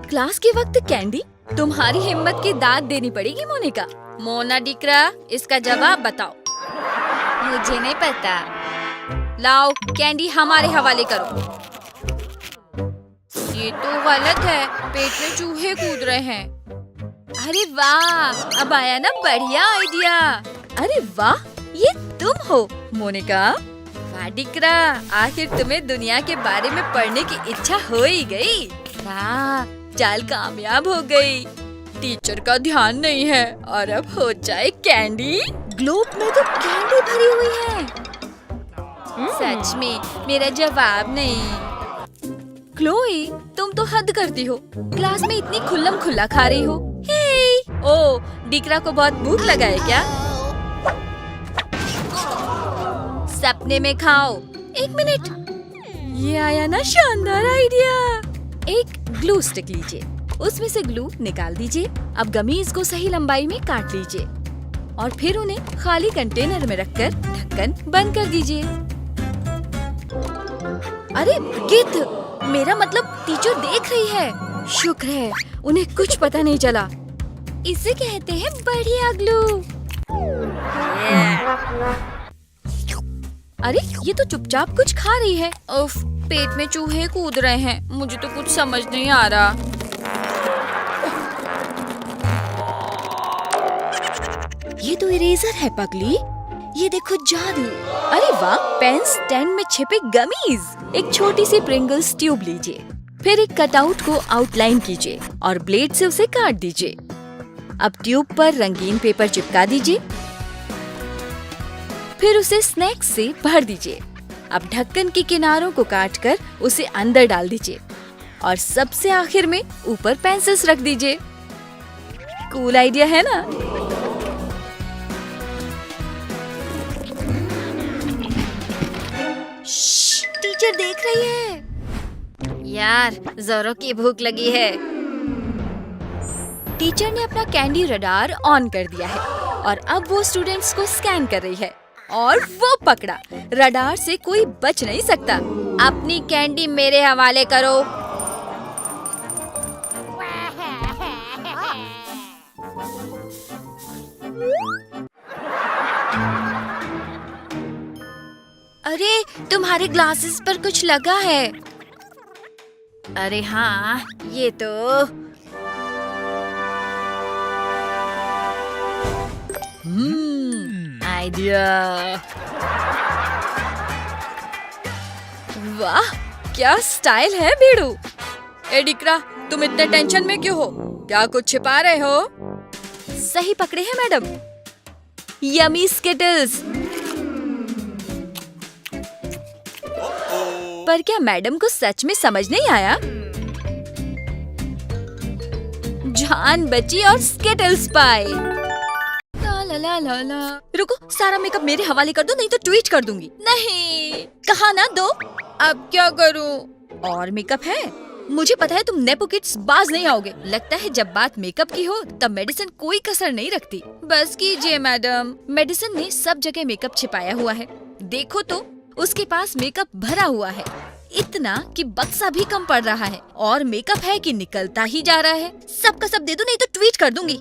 Class के वक्त candy, तुम्हारी हिम्मत की दाद देनी पड़ेगी मोनिका। मोना डिकरा, इसका जवाब बताओ। मुझे नहीं पता। लाओ कैंडी हमारे हवाले करो। ये तो गलत है, पेट में चूहे कूद रहे हैं। अरे वाह, अब आया ना बढ़िया आइडिया। अरे वाह, ये तुम हो मोनिका। वाह डिकरा, आखिर तुम्हें दुनिया के बारे में पढ़ने की इच्छा हो ही गई। वाह, चाल कामयाब हो गई। टीचर का ध्यान नहीं है और अब हो जाए कैंडी। ग्लोब में तो कैंडी भरी हुई है। सच में मेरा जवाब नहीं। क्लोई, तुम तो हद करती हो। क्लास में इतनी खुल्लम खुल्ला खा रही हो। हे! ओ, डिकरा को बहुत भूख लगा है क्या? सपने में खाओ। एक मिनट, ये आया ना शानदार आइडिया। एक ग्लू स्टिक लीजिए, उसमें से ग्लू निकाल दीजिए। अब गमीज को सही लंबाई में काट लीजिए और फिर उन्हें खाली कंटेनर में रखकर ढक्कन बंद कर दीजिए। अरे गिद्ध, मेरा मतलब टीचर देख रही है। शुक्र है उन्हें कुछ पता नहीं चला। इसे कहते हैं बढ़िया ग्लू। अरे ये तो चुपचाप कुछ खा रही है। उफ, पेट में चूहे कूद रहे हैं। मुझे तो कुछ समझ नहीं आ रहा। ये तो इरेजर है पगली। ये देखो जादू। अरे वाह, पेन स्टैंड में छिपे गमीज। एक छोटी सी प्रिंगल्स ट्यूब लीजिए, फिर एक कटआउट को आउटलाइन कीजिए और ब्लेड से उसे काट दीजिए। अब ट्यूब पर रंगीन पेपर चिपका दीजिए, फिर उसे स्नैक्स से भर दीजिए। अब ढक्कन के किनारों को काटकर उसे अंदर डाल दीजिए और सबसे आखिर में ऊपर पेंसिल्स रख दीजिए। कूल आइडिया है ना? टीचर देख रही है। यार, जोरों की भूख लगी है। टीचर ने अपना कैंडी रडार ऑन कर दिया है और अब वो स्टूडेंट्स को स्कैन कर रही है और वो पकड़ा। रडार से कोई बच नहीं सकता। अपनी कैंडी मेरे हवाले करो। अरे, तुम्हारे ग्लासेस पर कुछ लगा है। अरे हाँ, ये तो आइडिया। वाह, क्या स्टाइल है बेड़ू। ए डिकरा, तुम इतने टेंशन में क्यों हो? क्या कुछ छिपा रहे हो? सही पकड़े हैं मैडम, यमी स्किटल्स। पर क्या मैडम को सच में समझ नहीं आया? जान बची और स्किटल्स पाए। ला ला ला ला। रुको, सारा मेकअप मेरे हवाले कर दो, नहीं तो ट्वीट कर दूंगी। नहीं, कहा ना दो। अब क्या करूं? और मेकअप है? मुझे पता है तुम नेपो किड्स बाज नहीं आओगे। लगता है जब बात मेकअप की हो तब मेडिसिन कोई कसर नहीं रखती। बस कीजिए मैडम, मेडिसिन ने सब जगह मेकअप छिपाया हुआ है। देखो तो, उसके पास मेकअप भरा हुआ है, इतना कि बक्सा भी कम पड़ रहा है। और मेकअप है कि निकलता ही जा रहा है। सबका सब दे दो, नहीं तो ट्वीट कर दूंगी।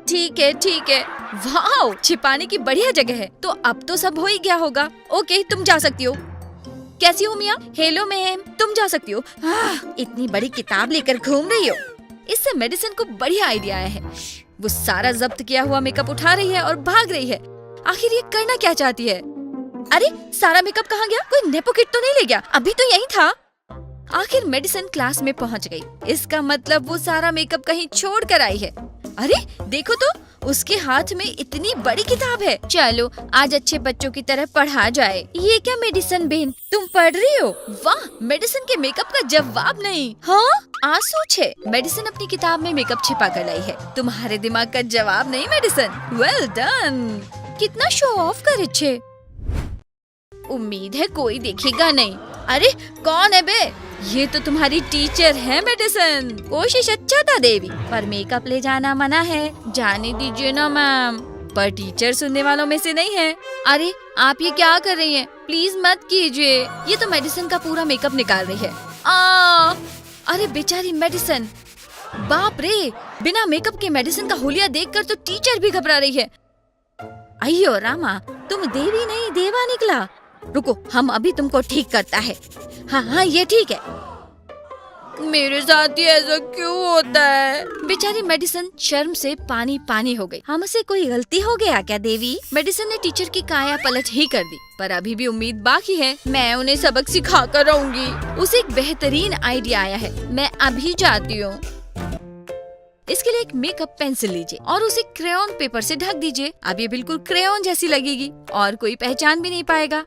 ठीक है ठीक है। वाह, छिपाने की बढ़िया जगह है। तो अब तो सब हो ही गया होगा। ओके, तुम जा सकती हो। कैसी हो मिया? हेलो मैम, तुम जा सकती हो। इतनी बड़ी किताब लेकर घूम रही हो। इससे मेडिसिन को बढ़िया आइडिया आया है। वो सारा जब्त किया हुआ मेकअप उठा रही है और भाग रही है। आखिर ये करना क्या चाहती है? अरे, सारा मेकअप कहाँ गया? कोई नेपो किट तो नहीं ले गया? अभी तो यही था। आखिर मेडिसिन क्लास में पहुँच गई। इसका मतलब वो सारा मेकअप कहीं छोड़ कर आई है। अरे देखो तो, उसके हाथ में इतनी बड़ी किताब है। चलो आज अच्छे बच्चों की तरह पढ़ा जाए। ये क्या मेडिसिन बेन, तुम पढ़ रही हो? वाह, मेडिसिन के मेकअप का जवाब नहीं। हाँ, आंसू छे। मेडिसिन अपनी किताब में मेकअप छिपा कर लाई है। तुम्हारे दिमाग का जवाब नहीं मेडिसिन। Well done. कितना शो ऑफ करे छे। उम्मीद है कोई देखेगा नहीं। अरे कौन है बे? ये तो तुम्हारी टीचर है मेडिसिन। कोशिश अच्छा था देवी, पर मेकअप ले जाना मना है। जाने दीजिए ना मैम। पर टीचर सुनने वालों में से नहीं है। अरे आप ये क्या कर रही हैं? प्लीज मत कीजिए। ये तो मेडिसिन का पूरा मेकअप निकाल रही है। अरे बेचारी मेडिसिन। बाप रे, बिना मेकअप के मेडिसिन का हुलिया देखकर तो टीचर भी घबरा रही है। अयो रामा, तुम देवी नहीं देवा निकला। रुको, हम अभी तुमको ठीक करता है। हाँ हाँ, ये ठीक है। मेरे साथ ही ऐसा क्यों होता है? बेचारी मेडिसिन शर्म से पानी पानी हो गई। हमसे कोई गलती हो गया क्या देवी? मेडिसिन ने टीचर की काया पलट ही कर दी, पर अभी भी उम्मीद बाकी है। मैं उन्हें सबक सिखा कर रहूंगी। उसे एक बेहतरीन आइडिया आया है। मैं अभी जाती हूँ। इसके लिए एक मेकअप पेंसिल लीजिए और उसे क्रेयॉन पेपर से ढक दीजिए। अब ये बिल्कुल क्रेयॉन जैसी लगेगी और कोई पहचान भी नहीं पाएगा।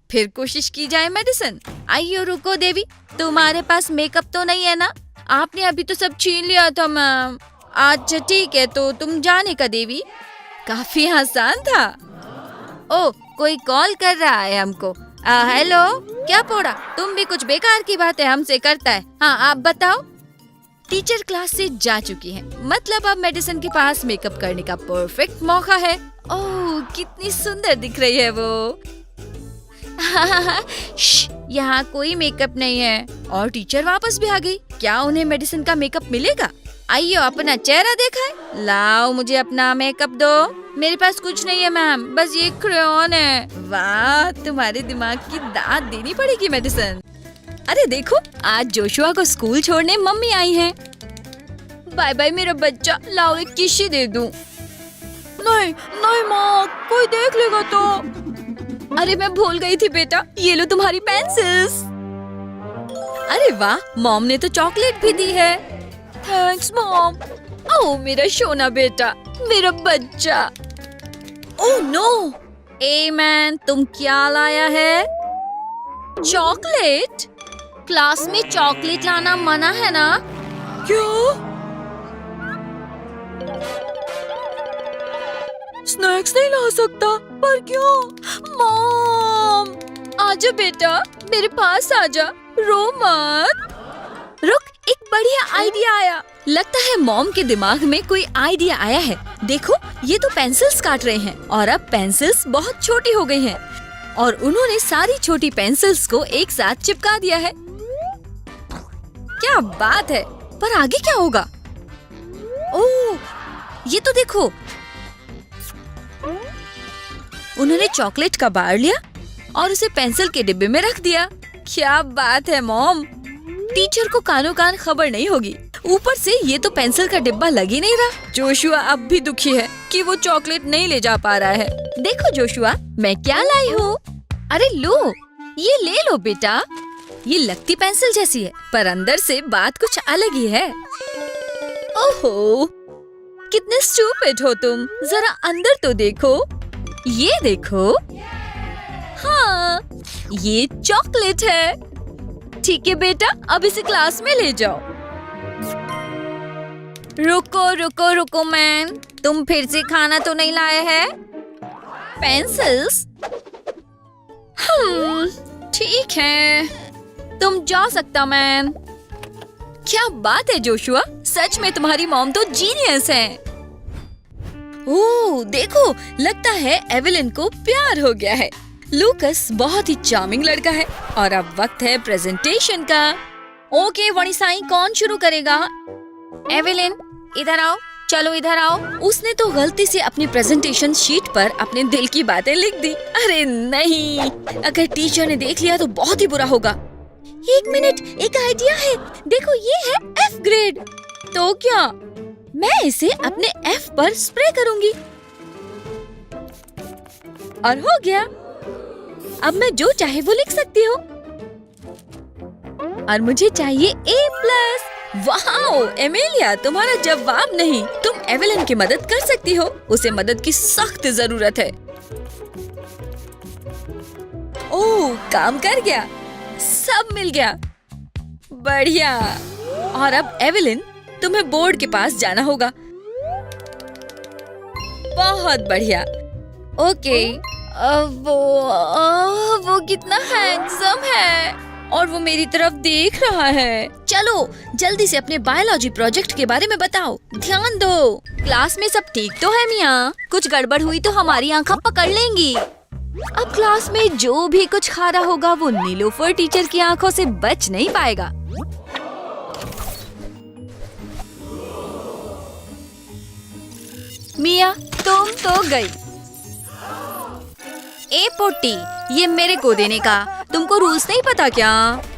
फिर कोशिश की जाए मेडिसिन। आइयो रुको देवी, तुम्हारे पास मेकअप तो नहीं है ना? आपने अभी तो सब छीन लिया था मैम। अच्छा ठीक है, तो तुम जाने का देवी। काफी आसान था। ओ, कोई कॉल कर रहा है हमको। हेलो, क्या पोड़ा, तुम भी कुछ बेकार की बातें हमसे करता है। हाँ आप बताओ। टीचर क्लास से जा चुकी है, मतलब अब मेडिसिन के पास मेकअप करने का परफेक्ट मौका है। ओह कितनी सुंदर दिख रही है वो। यहाँ कोई मेकअप नहीं है। और टीचर वापस भी आ गई। क्या उन्हें मेडिसिन का मेकअप मिलेगा? आइयो अपना चेहरा देखा है। लाओ मुझे अपना मेकअप दो। मेरे पास कुछ नहीं है मैम, बस ये क्रेयॉन है। वाह, तुम्हारे दिमाग की दाद देनी पड़ेगी मेडिसिन। अरे देखो, आज जोशुआ को स्कूल छोड़ने मम्मी आई है। बाय बाय मेरा बच्चा, लाओ एक किस्सी दे दूं। नहीं नहीं माँ, कोई देख लेगा तो। अरे मैं भूल गई थी बेटा, ये लो तुम्हारी पेंसिल्स। अरे वाह, मॉम ने तो चॉकलेट भी दी है। Thanks mom. ओह मेरा सोना बेटा, मेरा बच्चा। ओह नो, ए मैन, तुम क्या लाया है? चॉकलेट? क्लास में चॉकलेट लाना मना है ना? क्यों? स्नैक्स नहीं ला सकता, पर क्यों? मॉम, आजा बेटा, मेरे पास आजा, रो मत। रुक, एक बढ़िया आइडिया आया। लगता है मॉम के दिमाग में कोई आइडिया आया है। देखो, ये तो पेंसिल्स काट रहे हैं और अब पेंसिल्स बहुत छोटी हो गई हैं और उन्होंने सारी छोटी पेंसिल्स को एक साथ चिपका दिया है। क्या बात है, पर आगे क्या होगा? ओह, ये तो देखो, उन्होंने चॉकलेट का बार लिया और उसे पेंसिल के डिब्बे में रख दिया। क्या बात है मॉम, टीचर को कानों कान खबर नहीं होगी। ऊपर से ये तो पेंसिल का डिब्बा लग ही नहीं रहा। जोशुआ अब भी दुखी है कि वो चॉकलेट नहीं ले जा पा रहा है। देखो जोशुआ, मैं क्या लाई हूँ। अरे लो, ये ले लो बेटा। ये लगती पेंसिल जैसी है, पर अंदर से बात कुछ अलग ही है। ओहो, कितने स्टूपिड हो तुम। जरा अंदर तो देखो। ये देखो। हाँ, ये चॉकलेट है। ठीक है बेटा, अब इसे क्लास में ले जाओ। रुको रुको रुको मैन, तुम फिर से खाना तो नहीं लाए हैं? पेंसिल्स? ठीक है, तुम जा सकता मैन। क्या बात है जोशुआ, सच में तुम्हारी मॉम तो जीनियस है। ओह देखो, लगता है एवेलिन को प्यार हो गया है। लूकस बहुत ही चार्मिंग लड़का है और अब वक्त है प्रेजेंटेशन का। ओके वनिसाई, कौन शुरू करेगा? एवेलिन इधर आओ, चलो इधर आओ। उसने तो गलती से अपनी प्रेजेंटेशन शीट पर अपने दिल की बातें लिख दी। अरे नहीं, अगर टीचर ने देख लिया तो बहुत ही बुरा होगा। एक मिनट, एक आइडिया है। देखो, ये है F ग्रेड। तो क्या, मैं इसे अपने F पर स्प्रे करूंगी और हो गया। अब मैं जो चाहे वो लिख सकती हूँ और मुझे चाहिए A+। वाओ एमेलिया, तुम्हारा जवाब नहीं। तुम एवेलिन की मदद कर सकती हो, उसे मदद की सख्त जरूरत है। ओह, काम कर गया, सब मिल गया। बढ़िया। और अब एवेलिन, तुम्हें बोर्ड के पास जाना होगा। बहुत बढ़िया। ओके, वो कितना हैंडसम है और वो मेरी तरफ देख रहा है। चलो जल्दी से अपने बायोलॉजी प्रोजेक्ट के बारे में बताओ। ध्यान दो, क्लास में सब ठीक तो है मियाँ? कुछ गड़बड़ हुई तो हमारी आंखें पकड़ लेंगी। अब क्लास में जो भी कुछ खा रहा होगा वो नीलोफर टीचर की आंखों से बच नहीं पाएगा। मिया, तुम तो गई। ए पोटी, ये मेरे को देने का, तुमको रूल्स नहीं पता क्या?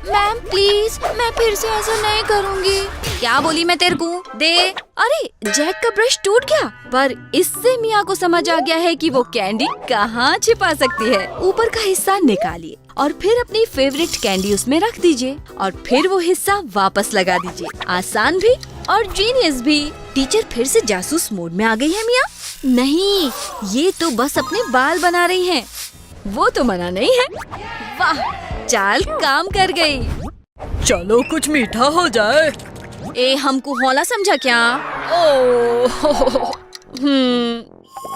मैम प्लीज, मैं फिर से ऐसा नहीं करूँगी। क्या बोली मैं तेरे को? दे। अरे जैक का ब्रश टूट गया, पर इससे मिया को समझ आ गया है कि वो कैंडी कहाँ छिपा सकती है। ऊपर का हिस्सा निकालिए और फिर अपनी फेवरेट कैंडी उसमें रख दीजिए और फिर वो हिस्सा वापस लगा दीजिए। आसान भी और जीनियस भी। टीचर फिर से जासूस मोड में आ गई है मिया। नहीं, ये तो बस अपने बाल बना रही हैं। वो तो मना नहीं है। वाह, चाल काम कर गई। चलो कुछ मीठा हो जाए। ए, हमको हौला समझा क्या? ओह,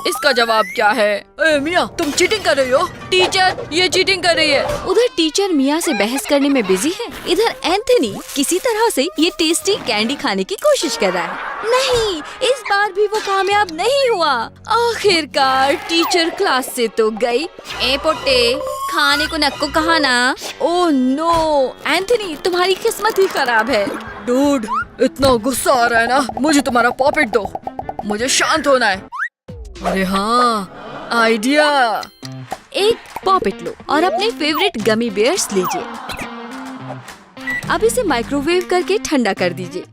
इसका जवाब क्या है? ए, मिया तुम चीटिंग कर रही हो। टीचर, ये चीटिंग कर रही है। उधर टीचर मिया से बहस करने में बिजी है, इधर एंथनी किसी तरह से ये टेस्टी कैंडी खाने की कोशिश कर रहा है। नहीं, इस बार भी वो कामयाब नहीं हुआ। आखिरकार टीचर क्लास से तो गई। ए पोटे, खाने को नक्को कहा ना। ओह नो, एंथनी तुम्हारी किस्मत ही खराब है। डूड, इतना गुस्सा आ रहा है ना, मुझे तुम्हारा पॉपेट दो, मुझे शांत होना है। अरे हाँ, आइडिया। एक पॉपेट लो और अपने फेवरेट गमी बेयर्स लीजिए। अब इसे माइक्रोवेव करके ठंडा कर दीजिए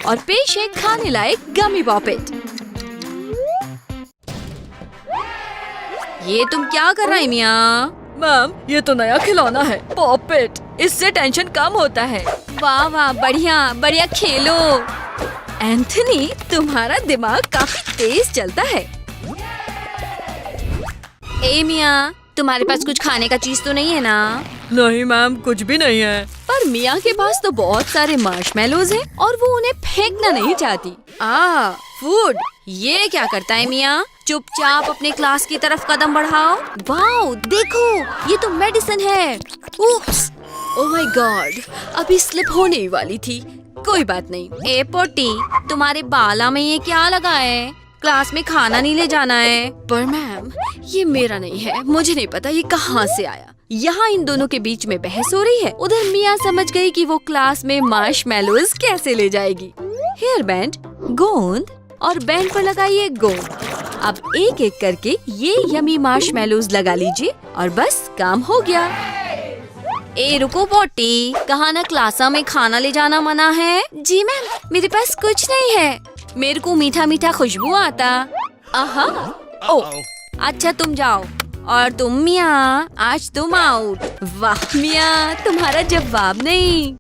और पेश है खाने लायक गमी पॉपेट। ये तुम क्या कर रहे हैं मिया? मैम, ये तो नया खिलौना है, पॉपेट, इससे टेंशन कम होता है। वाह वाह, बढ़िया बढ़िया खेलो। एंथनी, तुम्हारा दिमाग काफी तेज चलता है। ए मिया, तुम्हारे पास कुछ खाने का चीज तो नहीं है ना? नहीं मैम, कुछ भी नहीं है। पर मिया के पास तो बहुत सारे मार्शमेलोज हैं और वो उन्हें फेंकना नहीं चाहती। फूड। ये क्या करता है मिया? चुपचाप अपने क्लास की तरफ कदम बढ़ाओ। वाओ, देखो, ये तो मेडिसिन है। उप्स, ओह माय गॉड, अभी स्लिप होने ही वाली थी। कोई बात नहीं। ए पोटी, तुम्हारे बाला में ये क्या लगा है? क्लास में खाना नहीं ले जाना है। पर मैम, ये मेरा नहीं है, मुझे नहीं पता ये कहाँ से आया। यहाँ इन दोनों के बीच में बहस हो रही है। उधर मिया समझ गई कि वो क्लास में मार्शमेलोज कैसे ले जाएगी। हेयर बैंड, गोंद और बैंड पर लगाइए गोंद। अब एक एक करके ये यमी मार्शमेलोज लगा लीजिए और बस काम हो गया। ए रुको पोटी, कहा ना क्लासा में खाना ले जाना मना है। जी मैम, मेरे पास कुछ नहीं है। मेरे को मीठा मीठा खुशबू आता। आहा, ओ, अच्छा तुम जाओ। और तुम मिया, आज तुम आउट। वाह मिया, तुम्हारा जवाब नहीं।